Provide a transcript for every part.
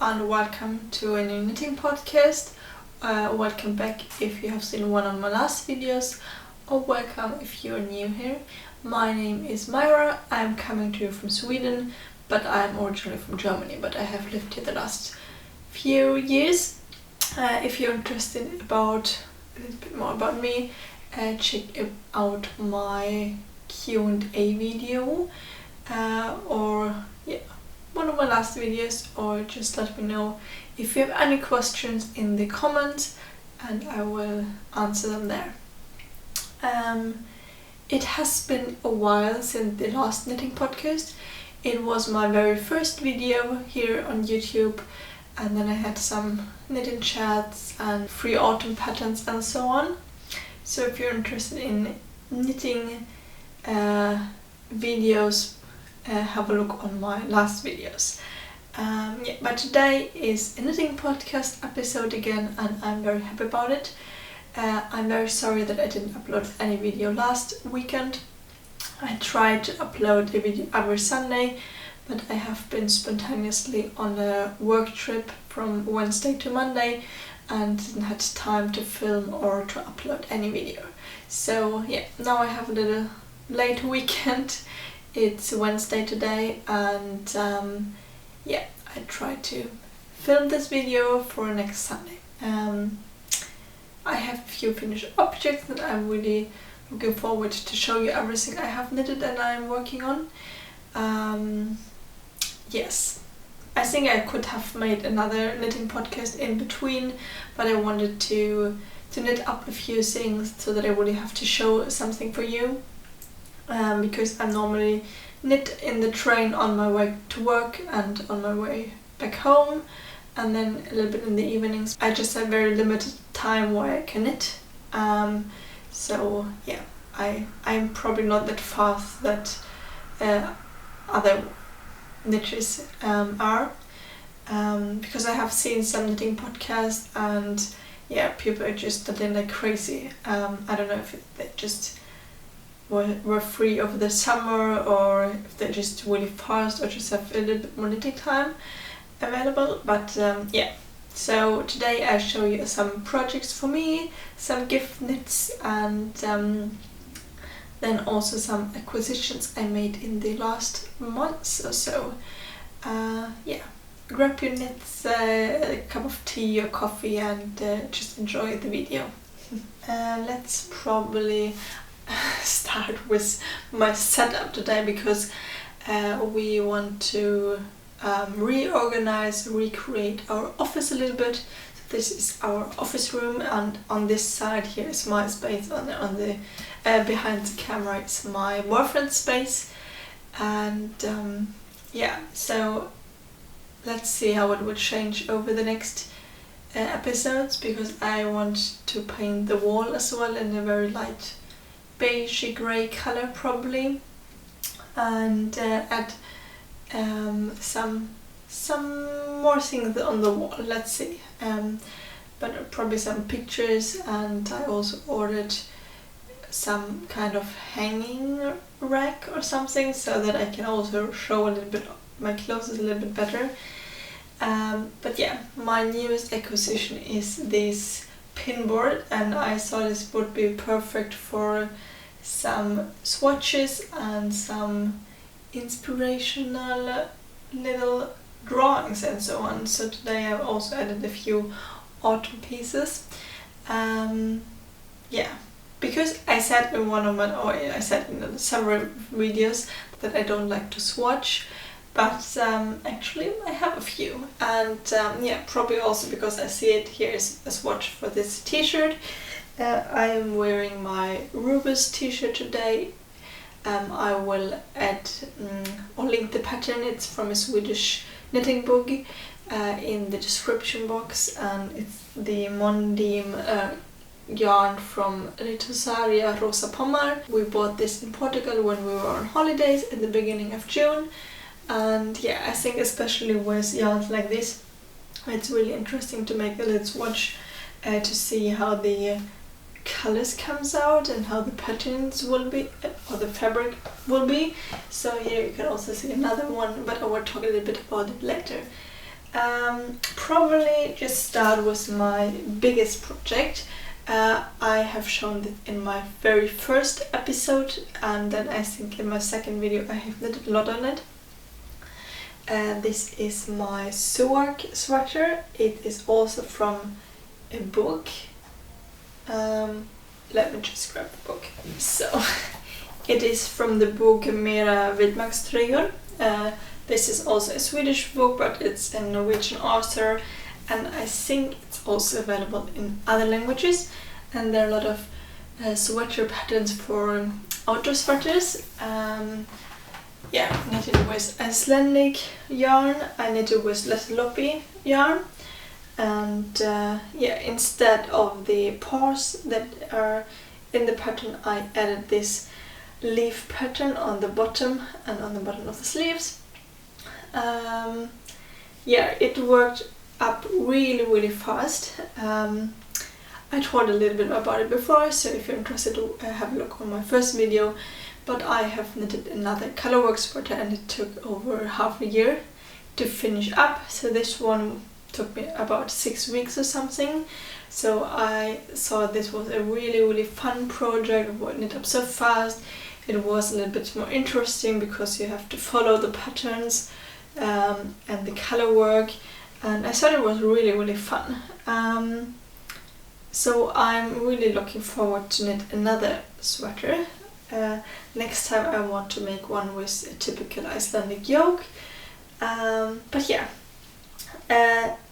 and welcome to a new knitting podcast. Welcome back if you have seen one of my last videos, or welcome if you're new here. My name is Myra. I'm coming to you from Sweden, but I'm originally from Germany, but I have lived here the last few years. If you're interested about a little bit more about me, check out my Q&A video or one of my last videos, or just let me know if you have any questions in the comments and I will answer them there. It has been a while since the last knitting podcast. It was my very first video here on YouTube, and then I had some knitting chats and free autumn patterns and so on. So if you're interested in knitting videos, have a look on my last videos. But today is a knitting podcast episode again, and I'm very happy about it. I'm very sorry that I didn't upload any video last weekend. I tried to upload a video every Sunday, but I have been spontaneously on a work trip from Wednesday to Monday and didn't have time to film or to upload any video. So now I have a little late weekend. It's Wednesday today, and I try to film this video for next Sunday. I have a few finished objects that I'm really looking forward to show you everything I have knitted and I'm working on. Yes, I think I could have made another knitting podcast in between, but I wanted to knit up a few things so that I really have to show something for you. Because I normally knit in the train on my way to work and on my way back home, and then a little bit in the evenings. I just have very limited time where I can knit. I'm probably not that fast that other knitters are, because I have seen some knitting podcasts and people are just knitting like crazy. I don't know if they just were free over the summer, or if they're just really fast, or just have a little bit more knitting time available. But so today I show you some projects for me, some gift knits, and then also some acquisitions I made in the last months or so. Grab your knits, a cup of tea or coffee, and just enjoy the video. Let's probably start with my setup today, because we want to recreate our office a little bit. So this is our office room, and on this side here is my space. On the behind the camera is my boyfriend's space, and so let's see how it will change over the next episodes, because I want to paint the wall as well in a very light beige grey color probably, and add some more things on the wall. Let's see, but probably some pictures, and I also ordered some kind of hanging rack or something, so that I can also show a little bit my clothes a little bit better. My newest acquisition is this pin board, and I thought this would be perfect for some swatches and some inspirational little drawings and so on. So today I've also added a few autumn pieces. Because I said in several videos that I don't like to swatch, but actually I have a few, and probably also because I see it here is a swatch for this t-shirt. I am wearing my Rubus t-shirt today. I will add or link the pattern. It's from a Swedish knitting book in the description box, and it's the Mondim yarn from Ritosaria Rosa Pomar. We bought this in Portugal when we were on holidays in the beginning of June, and I think especially with yarns like this, it's really interesting to make a little swatch to see how the colors comes out and how the patterns will be, or the fabric will be. So here you can also see another one, but I will talk a little bit about it later. Probably just start with my biggest project. I have shown this in my very first episode, and then I think in my second video I have knitted a lot on it. This is my Suark sweater. It is also from a book. Let me just grab the book. So, it is from the book Mera Vildmarkströjor. This is also a Swedish book, but it's a Norwegian author, and I think it's also available in other languages. And there are a lot of sweater patterns for outdoor sweaters. Knitted with Icelandic yarn. I knitted with Letalopi yarn, and instead of the paws that are in the pattern, I added this leaf pattern on the bottom and on the bottom of the sleeves. It worked up really fast. I told a little bit about it before, so if you're interested, have a look on my first video. But I have knitted another colorwork sweater, and it took over half a year to finish up. So this one took me about 6 weeks or something. So I thought this was a really fun project. It knit up so fast. It was a little bit more interesting because you have to follow the patterns and the color work, and I thought it was really fun. So I'm really looking forward to knit another sweater. Next time I want to make one with a typical Icelandic yoke. As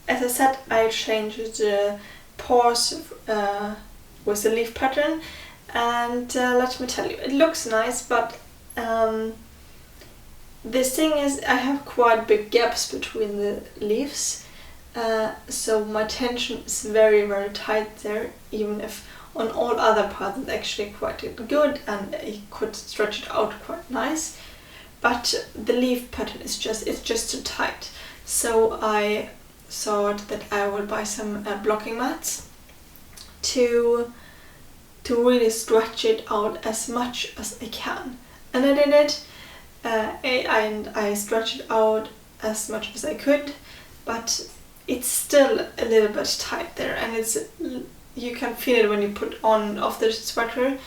I said, I changed the paws with the leaf pattern, and let me tell you, it looks nice, but the thing is, I have quite big gaps between the leaves, so my tension is very tight there, even if on all other parts it's actually quite good and I could stretch it out quite nice. But the leaf pattern is just too tight. So I thought that I will buy some blocking mats to really stretch it out as much as I can. And I did it. And I stretched it out as much as I could, but it's still a little bit tight there, and you can feel it when you put on off the sweater,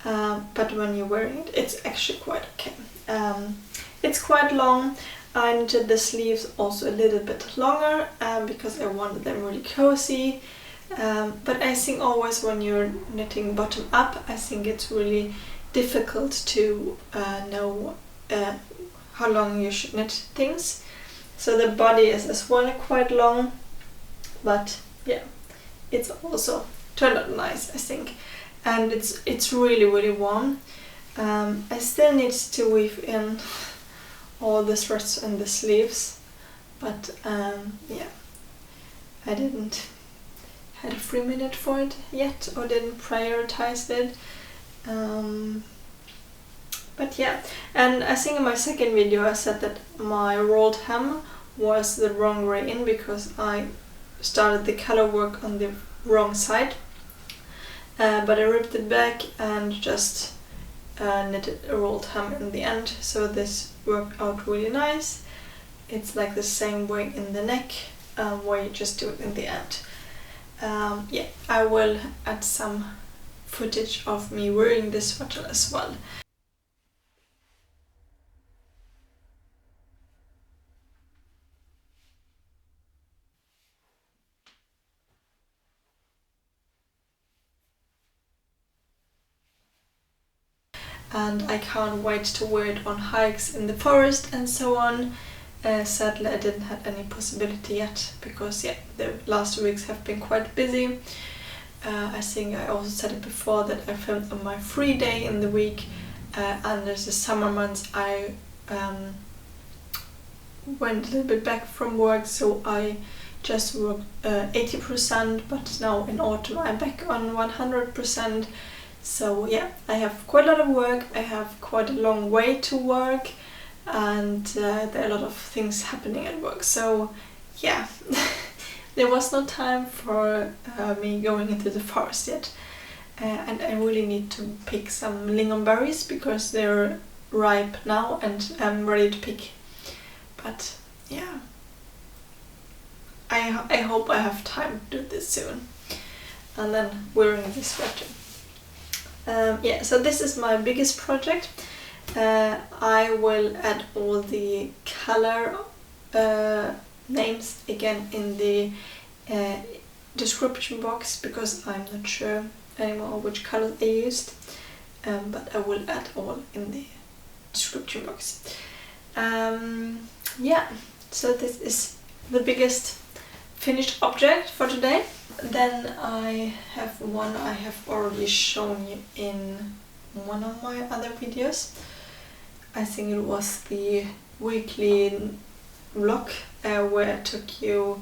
but when you're wearing it, it's actually quite okay. It's quite long. I knitted the sleeves also a little bit longer because I wanted them really cozy. But I think always when you're knitting bottom up, I think it's really difficult to know how long you should knit things. So the body is as well quite long, but yeah, it's also turned out nice, I think. And it's really warm. I still need to weave in all the threads and the sleeves, but I didn't had a free minute for it yet, or didn't prioritize it. But yeah, and I think in my second video I said that my rolled hem was the wrong way in because I started the color work on the wrong side. But I ripped it back and just knitted a rolled hem in the end, so this worked out really nice. It's like the same way in the neck, where you just do it in the end. I will add some footage of me wearing this sweater as well. And I can't wait to wear it on hikes in the forest and so on. Sadly, I didn't have any possibility yet because the last weeks have been quite busy. I think I also said it before that I filmed on my free day in the week, and there's the summer months I went a little bit back from work, so I just worked 80%, but now in autumn I'm back on 100%. So yeah, I have quite a lot of work, I have quite a long way to work, and there are a lot of things happening at work. So yeah, there was no time for me going into the forest yet. And I really need to pick some lingonberries because they're ripe now and I'm ready to pick. But yeah, I hope I have time to do this soon. And then wearing this sweater. Yeah, so this is my biggest project. I will add all the color names again in the description box, because I'm not sure anymore which color I used, but I will add all in the description box. Yeah, so this is the biggest finished object for today. Then I have one I have already shown you in one of my other videos. I think it was the weekly vlog where I took you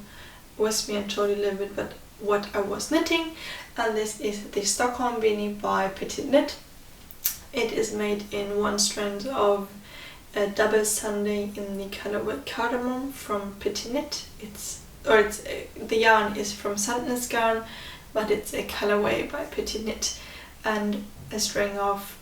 with me and showed you a little bit about what I was knitting. And this is the Stockholm beanie by Petit Knit. It is made in one strand of a double Sunday in the colorway cardamom from Petit Knit. The yarn is from Sandnes yarn, but it's a colorway by Petit Knit, and a string of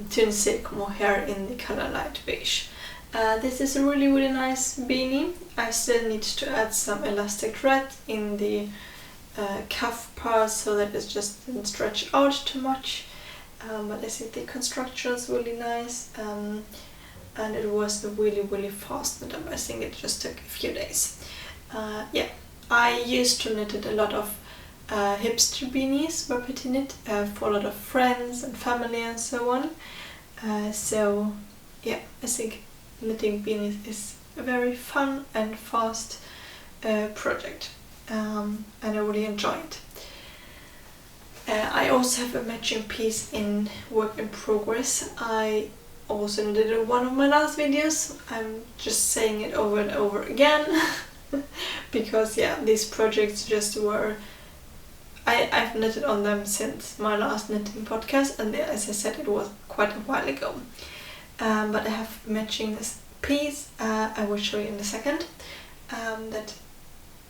thin silk mohair in the color light beige. This is a really nice beanie. I still need to add some elastic thread in the cuff part so that it just didn't stretch out too much. But I think the construction is really nice, and it was really fast knit up. I think it just took a few days. Yeah, I used to knit a lot of hipster beanies by Petit Knit for a lot of friends and family and so on. So yeah, I think knitting beanies is a very fun and fast project, and I really enjoy it. I also have a matching piece in work in progress. I also knitted in one of my last videos. I'm just saying it over and over again because yeah, these projects just were, I've knitted on them since my last knitting podcast, and as I said, it was quite a while ago. But I have matching this piece, I will show you in a second, that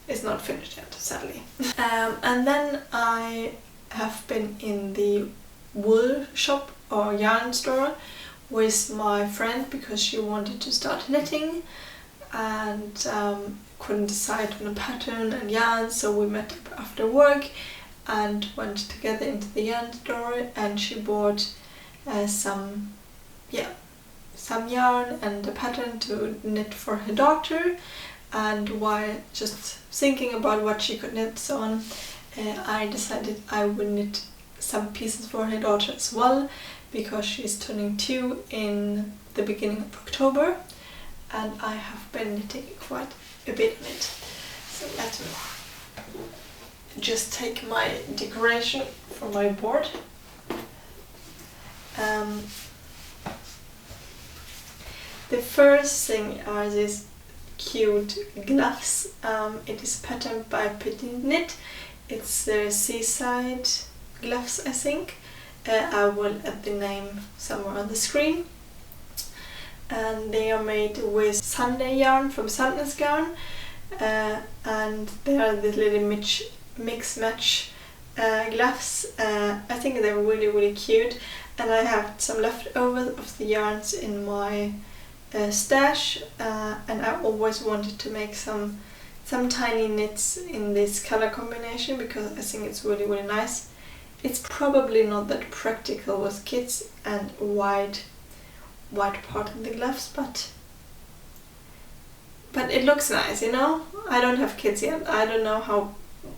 is not finished yet, sadly. And then I have been in the wool shop or yarn store with my friend because she wanted to start knitting and couldn't decide on a pattern and yarn, so we met up after work and went together into the yarn store, and she bought some yarn and a pattern to knit for her daughter. And while just thinking about what she could knit so on, I decided I would knit some pieces for her daughter as well, because she's turning 2 in the beginning of October, and I have been knitting quite a bit on it. So let me just take my decoration for my board. The first thing are these cute gloves. It is patterned by Petit Knit. It's the seaside gloves, I think. I will add the name somewhere on the screen. And they are made with Sunday yarn from Sandnes yarn, and they are the little mix match gloves. I think they're really cute, and I have some leftovers of the yarns in my stash, and I always wanted to make some tiny knits in this color combination because I think it's really nice. It's probably not that practical with kids and white part of the gloves, but it looks nice, you know? I don't have kids yet. I don't know how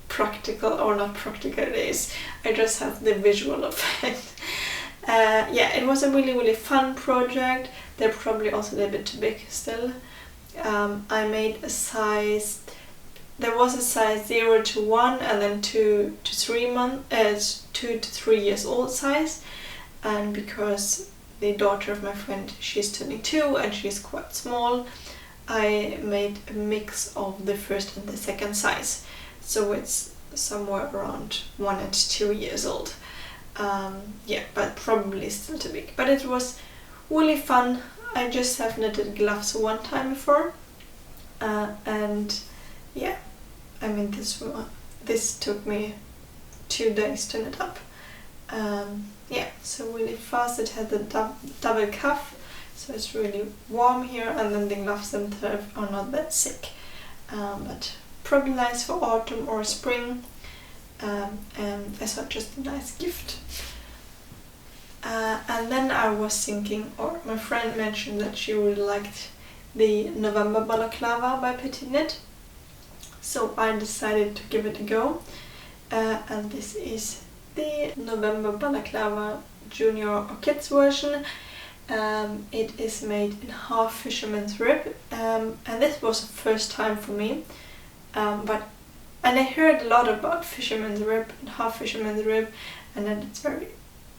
practical or not practical it is. I just have the visual of it. Yeah, it was a really fun project. They're probably also a little bit too big still. I made a size, there was a size 0 to 1 and then 2 to 3 years old size, and because the daughter of my friend, she's turning 2 and she's quite small, I made a mix of the first and the second size, so it's somewhere around 1 and 2 years old. Yeah, but probably still too big, but it was really fun. I just have knitted gloves one time before, and yeah, I mean this took me 2 days to knit up. Yeah, so really fast. It had the double cuff, so it's really warm here, and then the gloves themselves are not that thick. but probably nice for autumn or spring, and I thought just a nice gift. And then I was thinking, or my friend mentioned that she really liked the November balaclava by Petit Knit, so I decided to give it a go, and this is the November balaclava junior or kids version. It is made in half fisherman's rib, and this was the first time for me, and I heard a lot about fisherman's rib and half fisherman's rib, and that it's very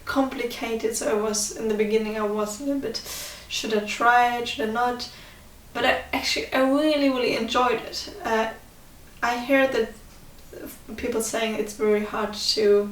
complicated, so in the beginning I was a little bit, should I try it, should I not? But I really enjoyed it. I heard that people saying it's very hard to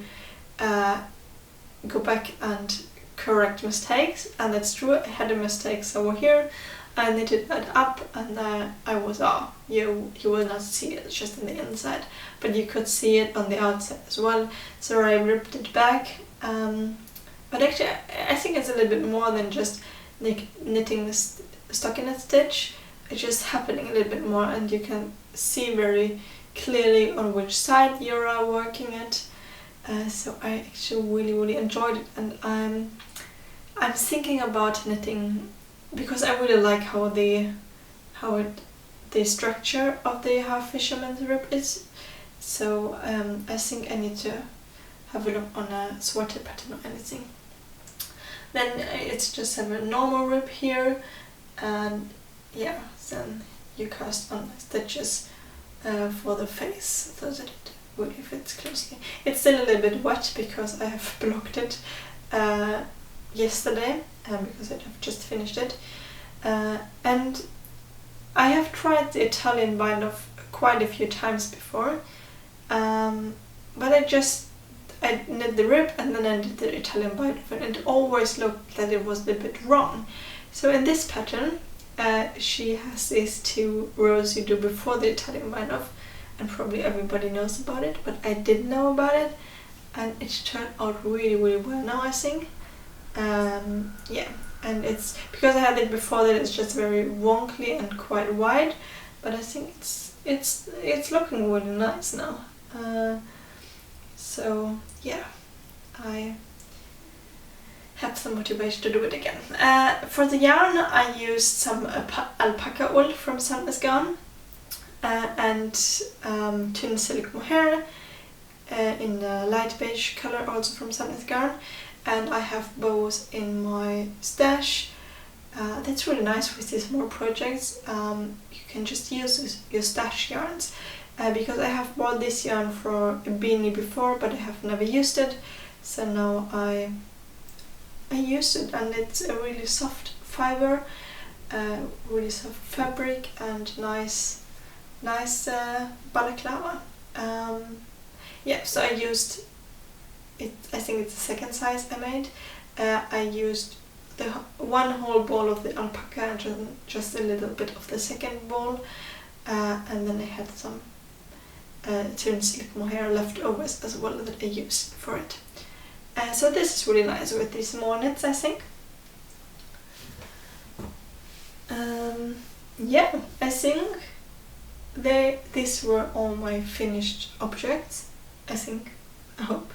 go back and correct mistakes, and that's true. I had a mistake over here. I knitted that up, and I was, you will not see it, it's just in the inside, but you could see it on the outside as well, so I ripped it back. But actually I think it's a little bit more than just knitting the stockinette stitch. It's just happening a little bit more, and you can see very clearly on which side you are working it. So I actually really enjoyed it, and I'm thinking about knitting, because I really like how the structure of the half fisherman's rib is. So I think I need to have a look on a swatted pattern or anything. Then it's just have a normal rib here, and yeah, then you cast on stitches for the face so that it really fits closely. It's still a little bit wet because I have blocked it yesterday, because I have just finished it, and I have tried the Italian bind off quite a few times before, but I knit the rib and then I did the Italian bind off, and it always looked that it was a bit wrong. So in this pattern she has these 2 rows you do before the Italian bind off, and probably everybody knows about it, but I didn't know about it, and it turned out really well now, I think. Yeah, and it's because I had it before that it's just very wonky and quite wide, but I think it's looking really nice now. So yeah, I have some motivation to do it again. For the yarn I used some alpaca wool from Sandnes Garn, and thin silk mohair in a light beige color, also from Sandnes Garn, and I have both in my stash. That's really nice with these small projects. You can just use your stash yarns, because I have bought this yarn for a beanie before, but I have never used it, so now I used it, and it's a really soft fiber, really soft fabric, and nice balaclava. Yeah, so I used it, I think it's the second size I made. I used the one whole ball of the alpaca and just a little bit of the second ball, and then I had some thin silk mohair leftovers as well that I used for it. So this is really nice with these small knits, I think. Yeah, I think these were all my finished objects, I think, I hope.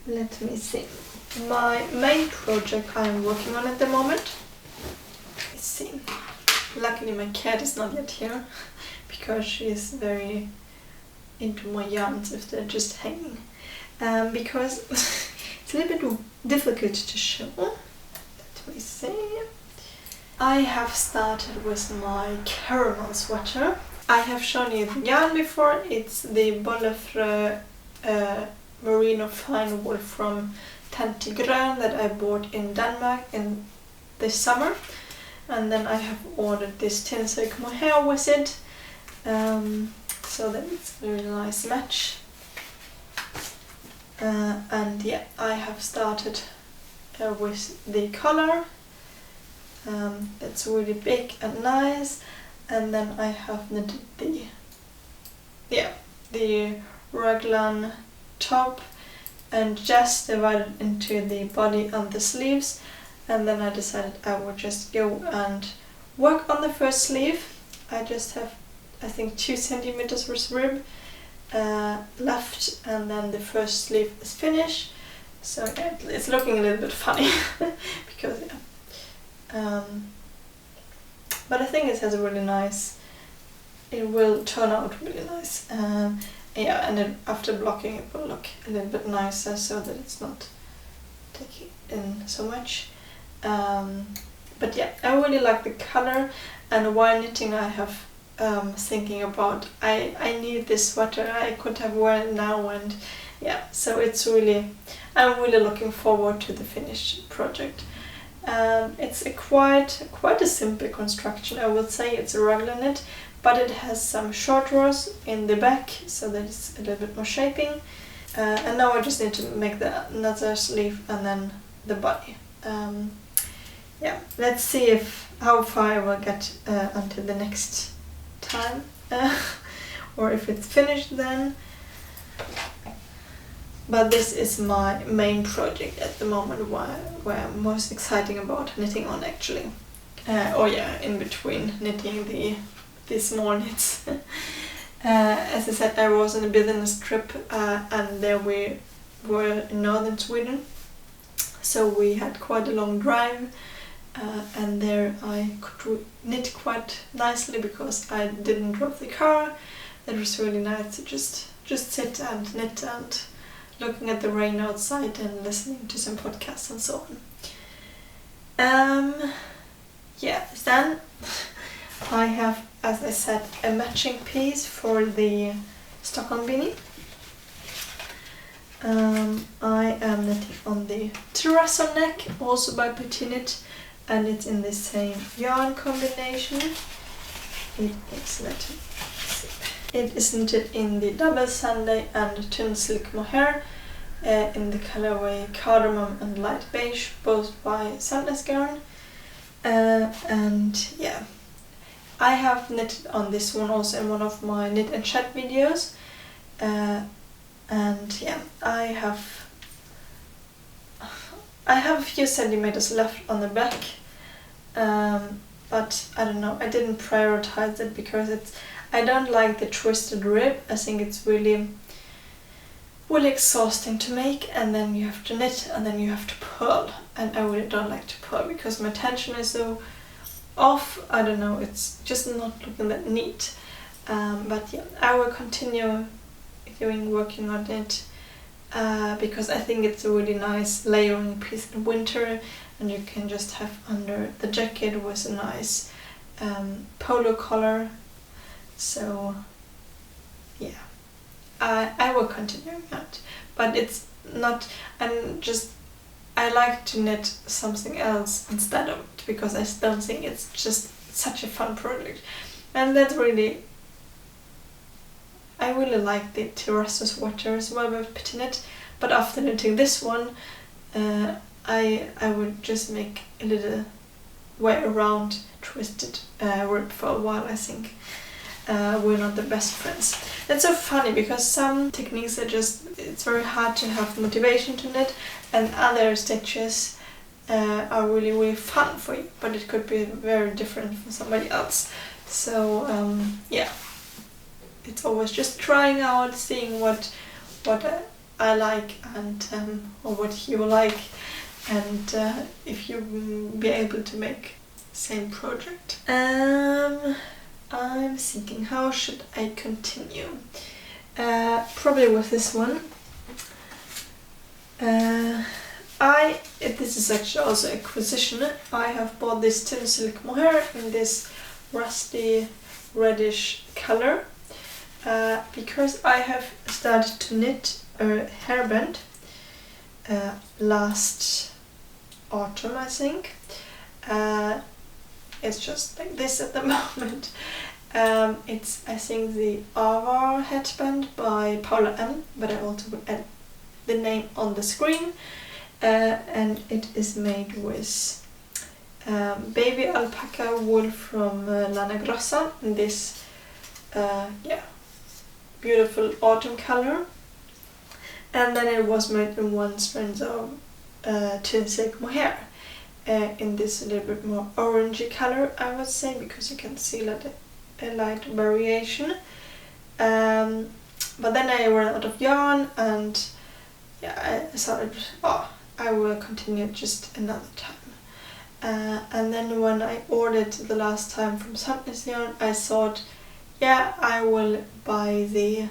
Let me see. My main project I'm working on at the moment, let's see. Luckily my cat is not yet here, because she is very into my yarns if they're just hanging. Because it's a little bit difficult to show. Let me see. I have started with my caramel sweater. I have shown you the yarn before. It's the Bollefrö merino fine wool from Tante Grön that I bought in Denmark in this summer, and then I have ordered this thin silk mohair with it, so that it's a really nice match. And yeah, I have started with the collar. It's really big and nice, and then I have knitted the raglan top and just divided into the body and the sleeves, and then I decided I would just go and work on the first sleeve, I just have, I think, 2 centimeters worth rib left, and then the first sleeve is finished. So yeah, it's looking a little bit funny because but I think it has a really nice, it will turn out really nice. Yeah, and then after blocking it will look a little bit nicer so that it's not taking in so much. But yeah, I really like the color, and while knitting I have thinking about I need this sweater, I could have worn it now, and yeah, so it's really, I'm really looking forward to the finished project. It's quite a simple construction, I would say. It's a raglan knit, but it has some short rows in the back so that it's a little bit more shaping. And now I just need to make the another sleeve and then the body. Yeah, let's see how far I will get until the next time, or if it's finished then. But this is my main project at the moment, where I'm most excited about knitting on, actually. Oh yeah, in between knitting the small knits. As I said, I was on a business trip, and there we were in northern Sweden, so we had quite a long drive, and there I could knit quite nicely because I didn't drive the car. It was really nice to just sit and knit and looking at the rain outside and listening to some podcasts and so on. Yeah, then I have, as I said, a matching piece for the Stockholm beanie. I am knitting on the terrazzo neck, also by Petit Knit, and it's in the same yarn combination. It is knitted in the double Sunday and thin silk mohair in the colorway cardamom and light beige, both by Sandnes Garn. And yeah, I have knitted on this one also in one of my knit and chat videos. And yeah, I have a few centimeters left on the back, but I don't know, I didn't prioritize it because I don't like the twisted rib. I think it's really exhausting to make, and then you have to knit and then you have to purl, and I really don't like to purl because my tension is so off. I don't know, it's just not looking that neat. But yeah, I will continue working on it because I think it's a really nice layering piece in winter, and you can just have under the jacket with a nice polo collar. So yeah, I will continue that, but it's not, I like to knit something else instead of it because I don't think it's just such a fun project. And that's really, I really like the terrazzo sweater as well with Petit Knit, but after knitting this one, I would just make a little way around twisted rib for a while. I think we're not the best friends. That's so funny because some techniques are just, it's very hard to have motivation to knit, and other stitches are really, really fun for you, but it could be very different for somebody else. So yeah, it's always just trying out, seeing what I like and or what you like, and if you be able to make same project. I'm thinking, how should I continue? Probably with this one. This is actually also acquisition. I have bought this thin silk mohair in this rusty reddish color because I have started to knit a hairband last autumn, I think. It's just like this at the moment. It's, I think, the Avar headband by Paula M, but I also will add the name on the screen. And it is made with baby alpaca wool from Lana Grossa in this yeah, beautiful autumn color. And then it was made in one strand of thin silk mohair in this a little bit more orangey color, I would say, because you can see that a light variation. But then I ran out of yarn, and yeah, I thought, I will continue just another time. And then when I ordered the last time from Sandnes Yarn, I thought, yeah, I will buy the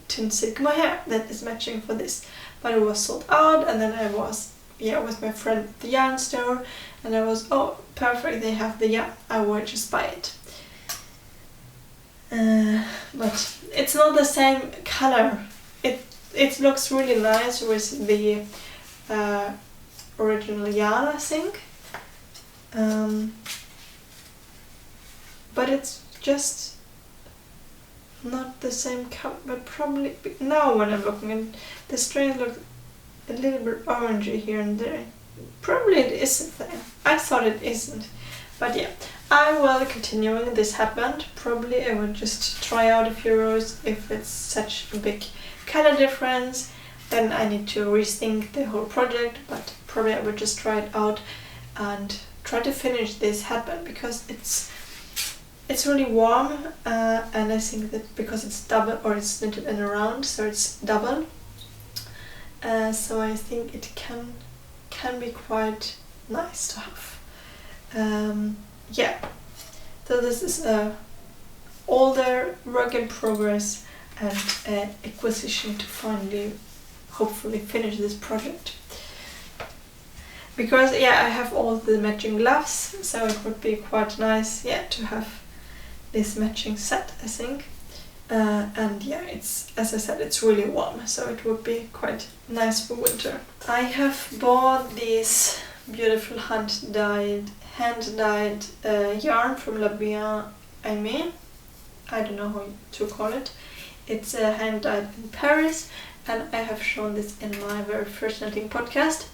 tin silk mohair that is matching for this. But it was sold out, and then I was with my friend at the yarn store, and I was, oh, perfect, they have the yarn, I will just buy it. But it's not the same color. It looks really nice with the original yarn, I think. But it's just not the same color. But probably now when I'm looking at the strands, look a little bit orangey here and there. Probably it isn't there. I thought it isn't. But yeah, I will continuing this headband. Probably I will just try out a few rows. If it's such a big color difference, then I need to rethink the whole project, but probably I will just try it out and try to finish this headband, because it's really warm, and I think that because it's double, or it's knitted in a round, so it's double, so I think it can be quite nice to have. Yeah, so this is a older work in progress and an acquisition to finally hopefully finish this project. Because I have all the matching gloves, so it would be quite nice to have this matching set, I think. And it's, as I said, it's really warm, so it would be quite nice for winter. I have bought these beautiful hand-dyed yarn from La Bien-Aimée. I don't know how to call it. It's hand-dyed in Paris, and I have shown this in my very first knitting podcast.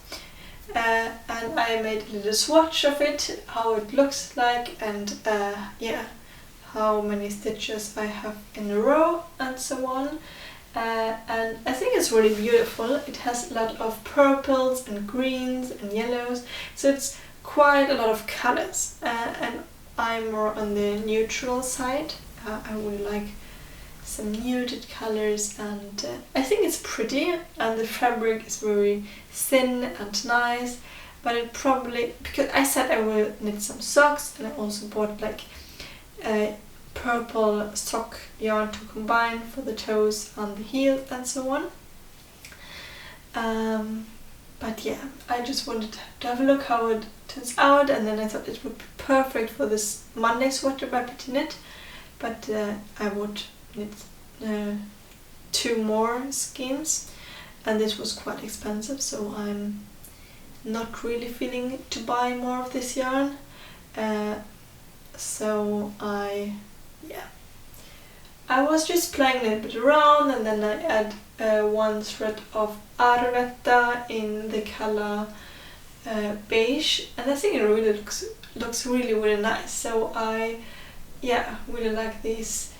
And I made a little swatch of it, how it looks like, and how many stitches I have in a row and so on. And I think it's really beautiful. It has a lot of purples and greens and yellows, so it's quite a lot of colors, and I'm more on the neutral side. I really like some muted colors, and I think it's pretty, and the fabric is very thin and nice. But it probably, because I said I will knit some socks, and I also bought like a purple sock yarn to combine for the toes and the heel and so on. But yeah, I just wanted to have a look how it turns out, and then I thought it would be perfect for this Monday sweater by Petit Knit, but I would knit 2 more skeins, and this was quite expensive, so I'm not really feeling to buy more of this yarn. So I was just playing a little bit around, and then I add 1 thread of Arvetta in the color beige, and I think it really looks really nice. So I really like these,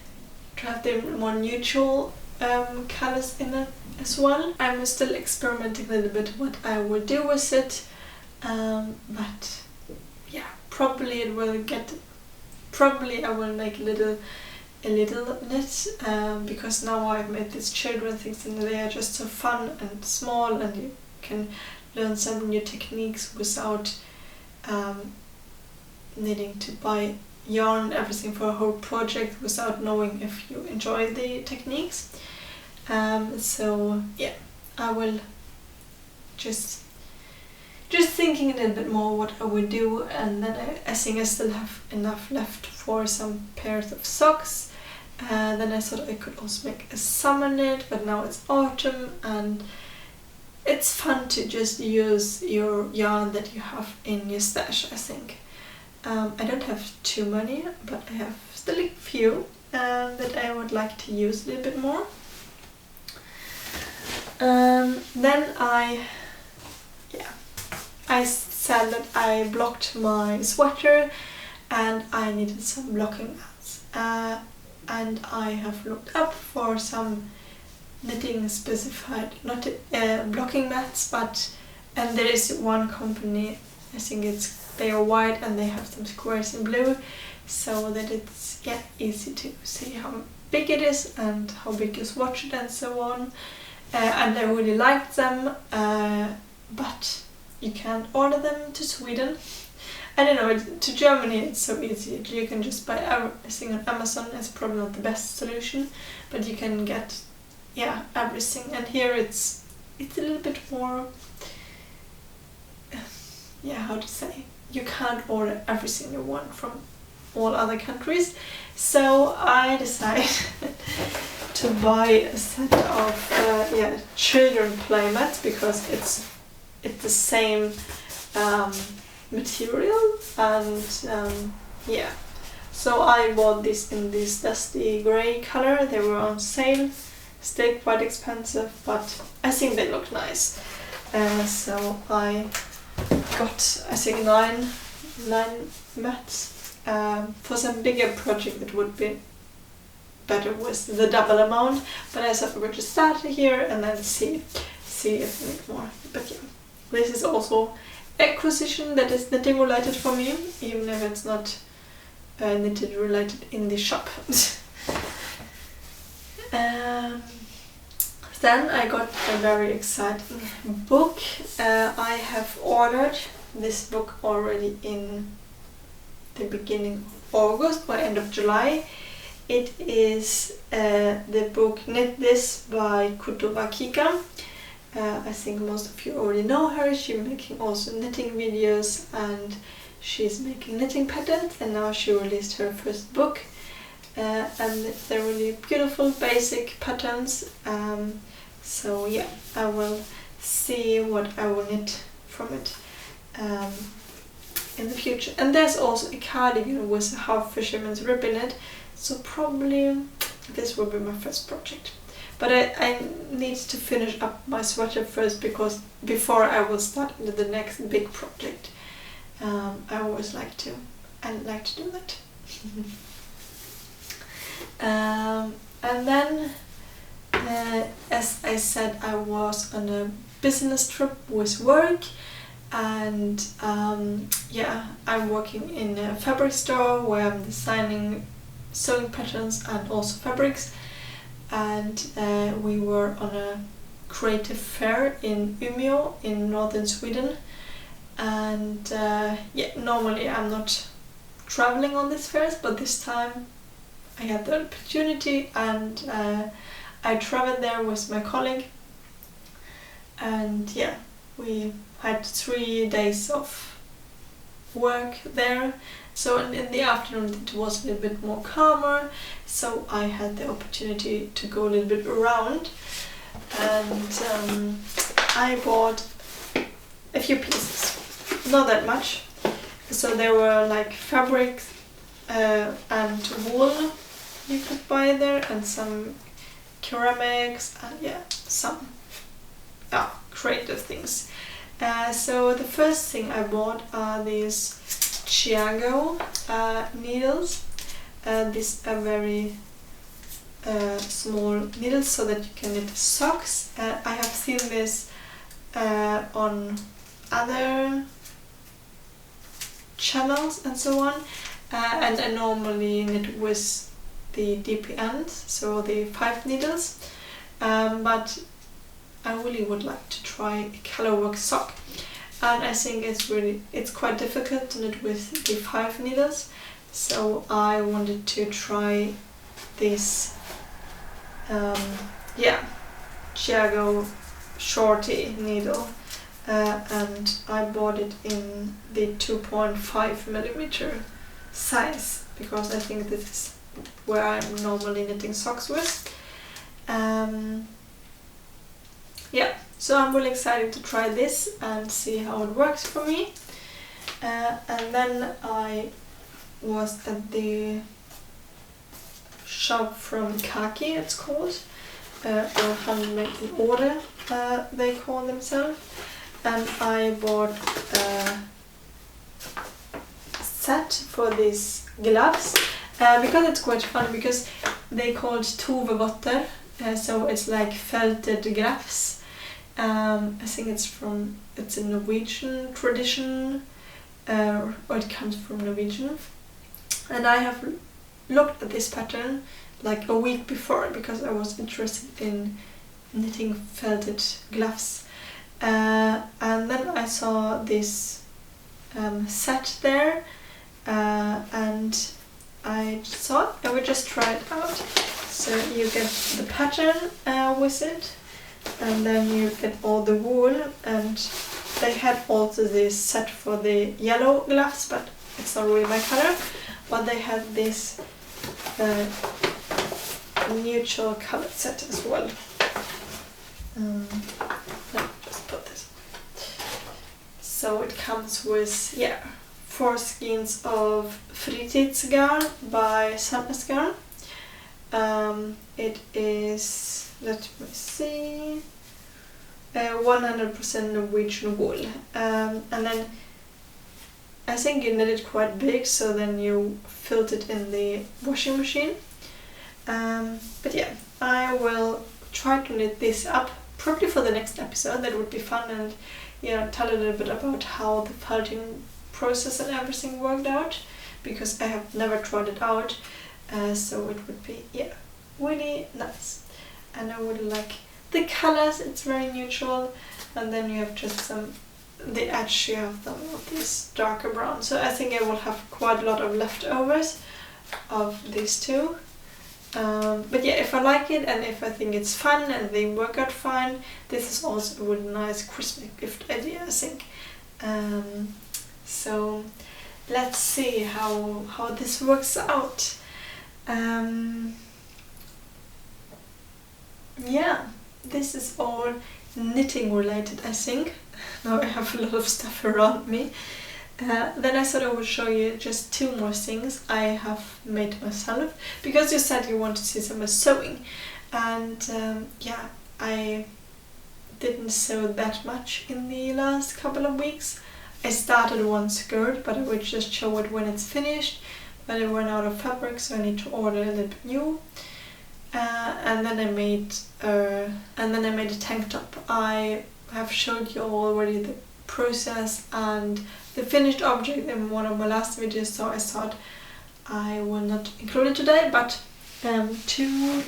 to have the more neutral colors in it as well. I'm still experimenting a little bit what I will do with it, but yeah, probably I will make a little knit, because now I've made these children things, and they are just so fun and small, and you can learn some new techniques without needing to buy yarn and everything for a whole project without knowing if you enjoy the techniques. So yeah, I will just thinking a little bit more what I will do, and then I think I still have enough left for some pairs of socks. Then I thought I could also make a summer knit, but now it's autumn, and it's fun to just use your yarn that you have in your stash, I think. I don't have too many, but I have still a few that I would like to use a little bit more. Then I said that I blocked my sweater, and I needed some blocking mats. And I have looked up for some knitting specified, not blocking mats, and there is one company, I think it's they are white and they have some squares in blue, so that it's easy to see how big it is and how big you swatch it and so on. And I really liked them, but you can't order them to Sweden. I don't know, to Germany it's so easy. You can just buy everything on Amazon. It's probably not the best solution, but you can get everything. And here it's a little bit more, how to say, you can't order everything you want from all other countries. So I decided to buy a set of children play mats, because it's the same material, and so I bought this in this dusty grey color. They were on sale, still quite expensive, but I think they look nice. So I got, I think, nine mats. For some bigger project it would be better with the double amount, but I thought we would just start here and then see if we need more. But yeah, this is also acquisition that is knitting related for me, even if it's not knitted related in the shop. Then I got a very exciting book. I have ordered this book already in the beginning of August or end of July. It is the book Knit This by Kutova Kika. I think most of you already know her. She's making also knitting videos, and she's making knitting patterns, and now she released her first book, and they're really beautiful basic patterns. So yeah, I will see what I will knit from it in the future. And there's also a cardigan with a half fisherman's rib in it, so probably this will be my first project. But I need to finish up my sweater first, because before I will start into the next big project. I always like to do that. And then, as I said, I was on a business trip with work, and I'm working in a fabric store where I'm designing sewing patterns and also fabrics. And we were on a creative fair in Umeå in northern Sweden, and normally I'm not traveling on these fairs, but this time I had the opportunity, and I traveled there with my colleague, and we had 3 days of work there. So in the afternoon it was a little bit more calmer, so I had the opportunity to go a little bit around, and I bought a few pieces, not that much. So there were like fabric and wool you could buy there, and some ceramics, and some creative things. So the first thing I bought are these Chiago needles. These are very small needles, so that you can knit socks. I have seen this on other channels and so on, and I normally knit with the DP ends, so the 5 needles, but I really would like to try a colorwork sock. And I think it's quite difficult to knit with the 5 needles, so I wanted to try this Chiago shorty needle, and I bought it in the 2.5mm size, because I think this is where I'm normally knitting socks with. So I'm really excited to try this and see how it works for me. And then I was at the shop from Kaki, it's called, or Handmade in Order, they call themselves, and I bought a set for these gloves, because it's quite fun, because they called Tovevotter, so it's like felted gloves. I think it's a Norwegian tradition, or it comes from Norwegian. And I have looked at this pattern like a week before because I was interested in knitting felted gloves. And then I saw this set there, and I thought I would just try it out. So you get the pattern with it, and then you get all the wool, and they had also this set for the yellow gloves, but it's not really my color. But they had this neutral color set as well. Let me just put this. So it comes with 4 skeins of Fritidsgarn by Sandnesgarn. It is, let me see, 100% Norwegian wool, and then I think you knit it quite big, so then you filled it in the washing machine. But yeah, I will try to knit this up probably for the next episode. That would be fun, and tell a little bit about how the felting process and everything worked out, because I have never tried it out, so it would be really nice. And I would like the colors, it's very neutral, and then you have just the edge, you have them of this darker brown. So I think I will have quite a lot of leftovers of these two. But yeah, if I like it and if I think it's fun and they work out fine, this is also a really nice Christmas gift idea, I think. So let's see how this works out. Yeah, this is all knitting related, I think. Now I have a lot of stuff around me. Then I thought I would show you just 2 more things I have made myself, because you said you want to see some sewing, and I didn't sew that much in the last couple of weeks. I started one skirt, but I will just show it when it's finished, but I ran out of fabric, so I need to order a little bit new. And then I made a tank top. I have showed you already the process and the finished object in one of my last videos, so I thought I will not include it today, but 2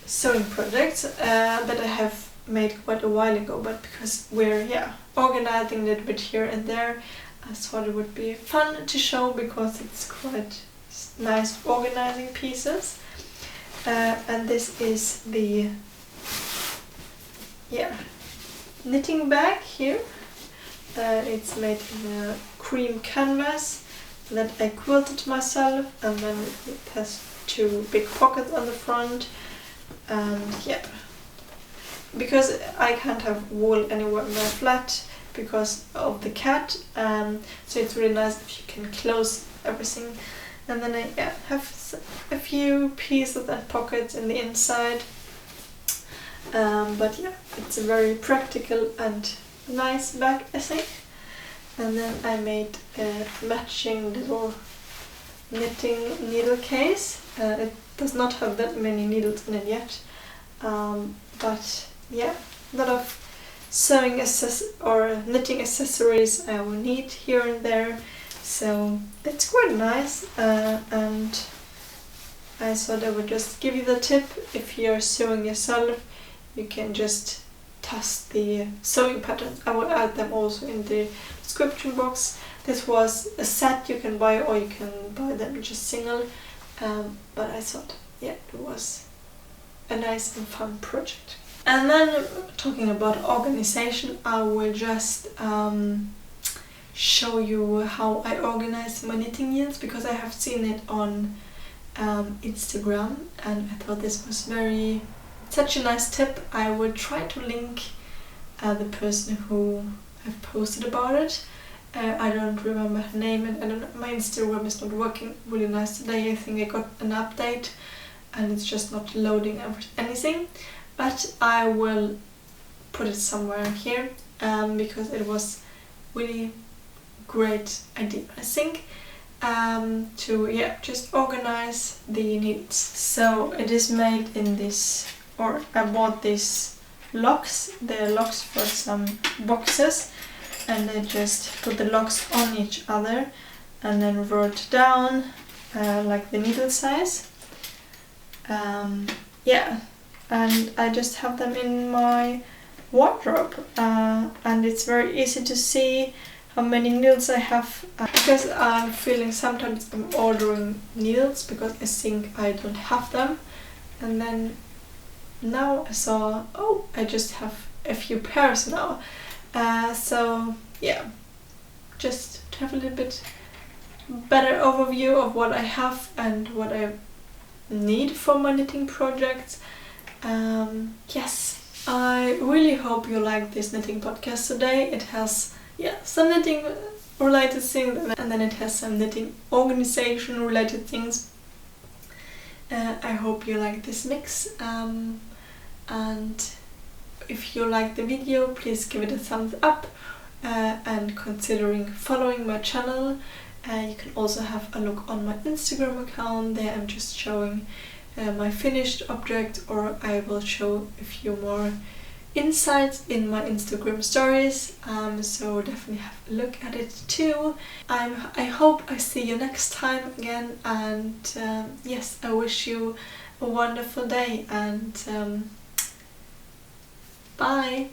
sewing projects that I have made quite a while ago, but because we're organizing a little bit here and there, I thought it would be fun to show, because it's quite nice organizing pieces. And this is the knitting bag here. It's made in a cream canvas that I quilted myself, and then it has 2 big pockets on the front. And because I can't have wool anywhere in my flat because of the cat, so it's really nice if you can close everything. And then I have a few pieces and pockets in the inside. But it's a very practical and nice bag, I think. And then I made a matching little knitting needle case. It does not have that many needles in it yet, but a lot of sewing or knitting accessories I will need here and there, so that's quite nice. And I thought I would just give you the tip: if you're sewing yourself, you can just test the sewing patterns. I will add them also in the description box. This was a set you can buy, or you can buy them just single, but I thought it was a nice and fun project. And then, talking about organization, I will just show you how I organize my knitting needles, because I have seen it on Instagram, and I thought this was such a nice tip. I will try to link the person who have posted about it. I don't remember her name, and I don't know, my Instagram is not working really nice today. I think I got an update and it's just not loading anything, but I will put it somewhere here, because it was really great idea, I think, to just organize the needles. So it is made in this, or I bought these locks. They're locks for some boxes, and I just put the locks on each other and then wrote down like the needle size. Yeah, and I just have them in my wardrobe, and it's very easy to see how many needles I have, because I'm feeling sometimes I'm ordering needles because I think I don't have them, and then now I saw, oh, I just have a few pairs now. So yeah, just to have a little bit better overview of what I have and what I need for my knitting projects. Yes, I really hope you like this knitting podcast today. It has some knitting related things, and then it has some knitting organization related things. I hope you like this mix, and if you like the video, please give it a thumbs up, and considering following my channel. You can also have a look on my Instagram account. There I'm just showing my finished object, or I will show a few more insights in my Instagram stories, so definitely have a look at it too. I hope I see you next time again, and yes, I wish you a wonderful day, and bye!